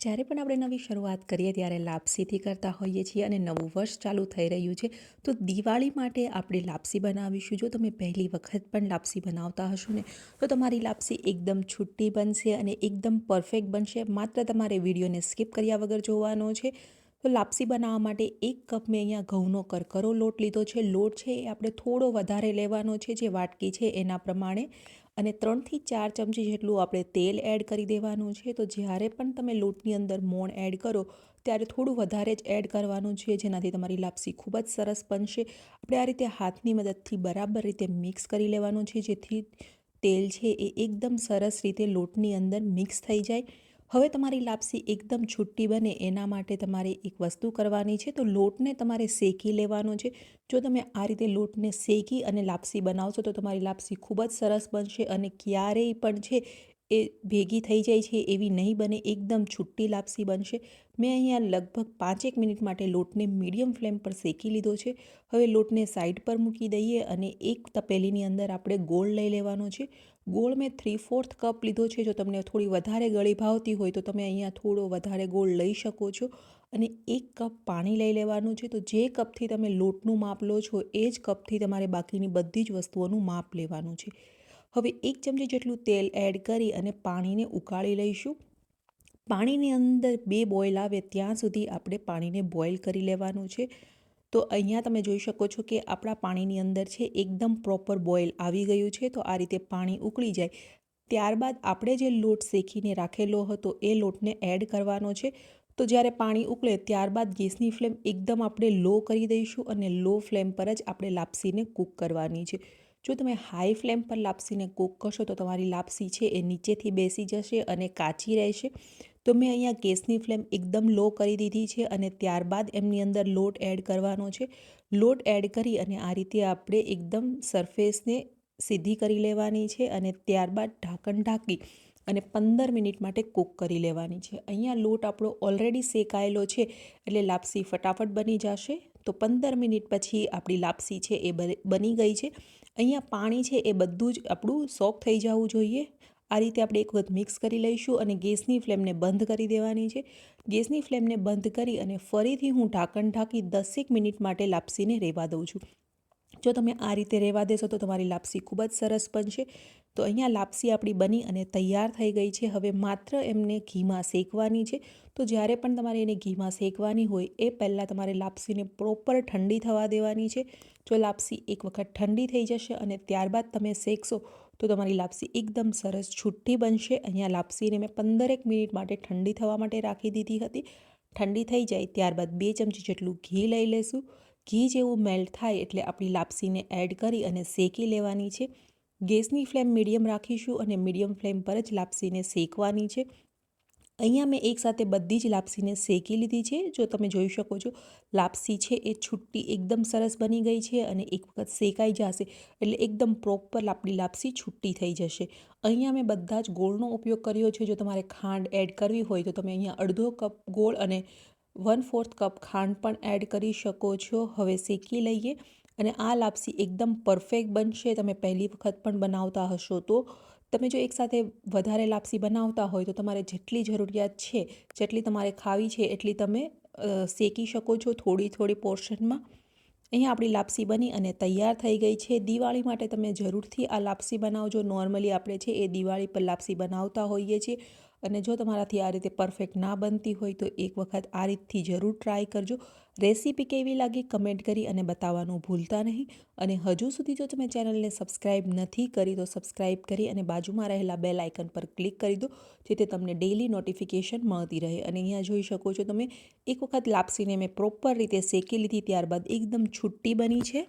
જ્યારે પણ આપણે નવી શરૂઆત કરીએ ત્યારે લાપસીથી કરતા હોઈએ છીએ અને નવું વર્ષ ચાલુ થઈ રહ્યું છે તો દિવાળી માટે આપણે લાપસી બનાવીશું. જો તમે પહેલી વખત પણ લાપસી બનાવતા હશો ને તો તમારી લાપસી એકદમ છૂટી બનશે અને એકદમ પરફેક્ટ બનશે. માત્ર તમારે વિડીયોને સ્કીપ કર્યા વગર જોવાનો છે. તો લાપસી બનાવવા માટે 1 કપ મેં અહીંયા ઘઉંનો કરકરો લોટ લીધો છે. લોટ છે એ આપણે થોડો વધારે લેવાનો છે, જે વાટકી છે એના પ્રમાણે, અને 3થી 4 ચમચી જેટલું આપણે તેલ એડ કરી દેવાનું છે. તો જ્યારે પણ તમે લોટની અંદર મોણ એડ કરો ત્યારે થોડું વધારે જ એડ કરવાનું છે, જેનાથી તમારી લાપસી ખૂબ જ સરસ બનશે. આપણે આ રીતે હાથની મદદથી બરાબર રીતે મિક્સ કરી લેવાનું છે, જેથી તેલ છે એ એકદમ સરસ રીતે લોટની અંદર મિક્સ થઈ જાય. હવે તમારી લાપસી એકદમ છૂટી બને એના માટે તમારે એક વસ્તુ કરવાની છે. તો લોટને તમારે શેકી લેવાનો છે. જો તમે આ રીતે લોટને શેકી અને લાપસી બનાવશો તો તમારી લાપસી ખૂબ જ સરસ બનશે અને ક્યારેય પણ છે એ ભેગી થઈ જાય છે એવી નહીં બને, એકદમ છૂટી લાપસી બનશે. મેં અહીંયા લગભગ 5 મિનિટ માટે લોટને મીડિયમ ફ્લેમ પર શેકી લીધો છે. હવે લોટને સાઈડ પર મૂકી દઈએ અને એક તપેલીની અંદર આપણે ગોળ લઈ લેવાનો છે. ગોળ મેં 3/4 કપ લીધો છે. જો તમને થોડી વધારે ગળી ભાવતી હોય તો તમે અહીંયા થોડો વધારે ગોળ લઈ શકો છો. અને 1 કપ પાણી લઈ લેવાનું છે. તો જે કપથી તમે લોટનું માપ લો છો એ જ કપથી તમારે બાકીની બધી જ વસ્તુઓનું માપ લેવાનું છે. હવે 1 ચમચી જેટલું તેલ એડ કરી અને પાણીને ઉકાળી લઈશું. પાણીની અંદર 2 બોઇલ આવે ત્યાં સુધી આપણે પાણીને બોઇલ કરી લેવાનું છે. તો અહીંયા તમે જોઈ શકો છો કે આપણા પાણીની અંદર છે એકદમ પ્રોપર બોઇલ આવી ગયું છે. તો આ રીતે પાણી ઉકળી જાય ત્યારબાદ આપણે જે લોટ શેકીને રાખેલો હતો એ લોટને એડ કરવાનો છે. તો જ્યારે પાણી ઉકળે ત્યારબાદ ગેસની ફ્લેમ એકદમ આપણે લો કરી દઈશું અને લો ફ્લેમ પર જ આપણે લાપસીને કૂક કરવાની છે. જો તમે હાઈ ફ્લેમ પર લાપસીને કૂક કરશો તો તમારી લાપસી છે એ નીચેથી બેસી જશે અને કાચી રહેશે. તો મેં અહીંયા ગેસની ફ્લેમ એકદમ લો કરી દીધી છે અને ત્યારબાદ એમની અંદર લોટ એડ કરવાનો છે. લોટ એડ કરી અને આ રીતે આપણે એકદમ સરફેસને સીધી કરી લેવાની છે અને ત્યારબાદ ઢાંકણ ઢાંકી અને 15 મિનિટ માટે કૂક કરી લેવાની છે. અહીંયા લોટ આપણો ઓલરેડી શેકાયેલો છે એટલે લાપસી ફટાફટ બની જશે. તો 15 મિનિટ પછી આપણી લાપસી છે એ બની ગઈ છે. અહીંયા પાણી છે એ બધું જ આપણું સોક થઈ જવું જોઈએ. આ રીતે આપણે એક વખત મિક્સ કરી લઈશું અને ગેસની ફ્લેમને બંધ કરી દેવાની છે. ગેસની ફ્લેમને બંધ કરી અને ફરીથી હું ઢાંકણ ઢાંકી 10 મિનિટ માટે લાપસીને રહેવા દઉં છું. જો તમે આ રીતે રહેવા દેશો તો તમારી લાપસી ખૂબ જ સરસ બનશે. તો અહીંયા લાપસી આપણી બની અને તૈયાર થઈ ગઈ છે. હવે માત્ર એમને ઘીમાં શેકવાની છે. તો જ્યારે પણ તમારે એને ઘીમાં શેકવાની હોય એ પહેલાં તમારે લાપસીને પ્રોપર ઠંડી થવા દેવાની છે. જો લાપસી એક વખત ઠંડી થઈ જશે અને ત્યારબાદ તમે શેકશો તો તમારી લાપસી એકદમ સરસ છૂટી બનશે. અહીંયા લાપસીને મેં 15 મિનિટ માટે ઠંડી થવા માટે રાખી દીધી હતી. ઠંડી થઈ જાય ત્યારબાદ 2 ચમચી જેટલું ઘી લઈ લેશું. ઘી જેવું મેલ્ટ થાય એટલે આપણી લાપસીને એડ કરી અને શેકી લેવાની છે. ગેસની ફ્લેમ મીડિયમ રાખીશું અને મીડિયમ ફ્લેમ પર જ લાપસીને શેકવાની છે. અહીંયા મેં એકસાથે બધી જ લાપસીને શેકી લીધી છે. જો તમે જોઈ શકો છો લાપસી છે એ છૂટી એકદમ સરસ બની ગઈ છે અને એક વખત શેકાઈ જશે એટલે એકદમ પ્રોપર આપણી લાપસી છૂટી થઈ જશે. અહીંયા મેં બધા જ ગોળનો ઉપયોગ કર્યો છે. જો તમારે ખાંડ એડ કરવી હોય તો તમે અહીંયા અડધો કપ ગોળ અને 1/4 કપ ખાંડ પણ એડ કરી શકો છો. હવે શેકી લઈએ અને આ લાપસી એકદમ પરફેક્ટ બનશે. તમે પહેલી વખત પણ બનાવતા હશો તો તમે જો એકસાથે વધારે લાપસી બનાવતા હોય તો તમારે જેટલી જરૂરિયાત છે, જેટલી તમારે ખાવી છે એટલી તમે શેકી શકો છો થોડી પોર્શનમાં. અહીંયા આપણી લાપસી બની અને તૈયાર થઈ ગઈ છે. દિવાળી માટે તમે જરૂરથી આ લાપસી બનાવજો. નોર્મલી આપણે છે એ દિવાળી પર લાપસી બનાવતા હોઈએ છીએ અને જો તમારાથી આ રીતે પરફેક્ટ ના બનતી હોય તો એક વખત આ રીતથી જરૂર ટ્રાય કરજો. રેસીપી કેવી લાગી કમેન્ટ કરી અને બતાવવાનું ભૂલતા નહીં. અને હજુ સુધી જો તમે ચેનલને સબસ્ક્રાઈબ નથી કરી તો સબસ્ક્રાઈબ કરી અને બાજુમાં રહેલા બેલ આઇકન પર ક્લિક કરી દો, જેથી તમને ડેઇલી નોટિફિકેશન મળતી રહે. અને અહીંયા જોઈ શકો છો તમે એક વખત લાપસીને મેં પ્રોપર રીતે શેકી લીધી ત્યારબાદ એકદમ છૂટી બની છે.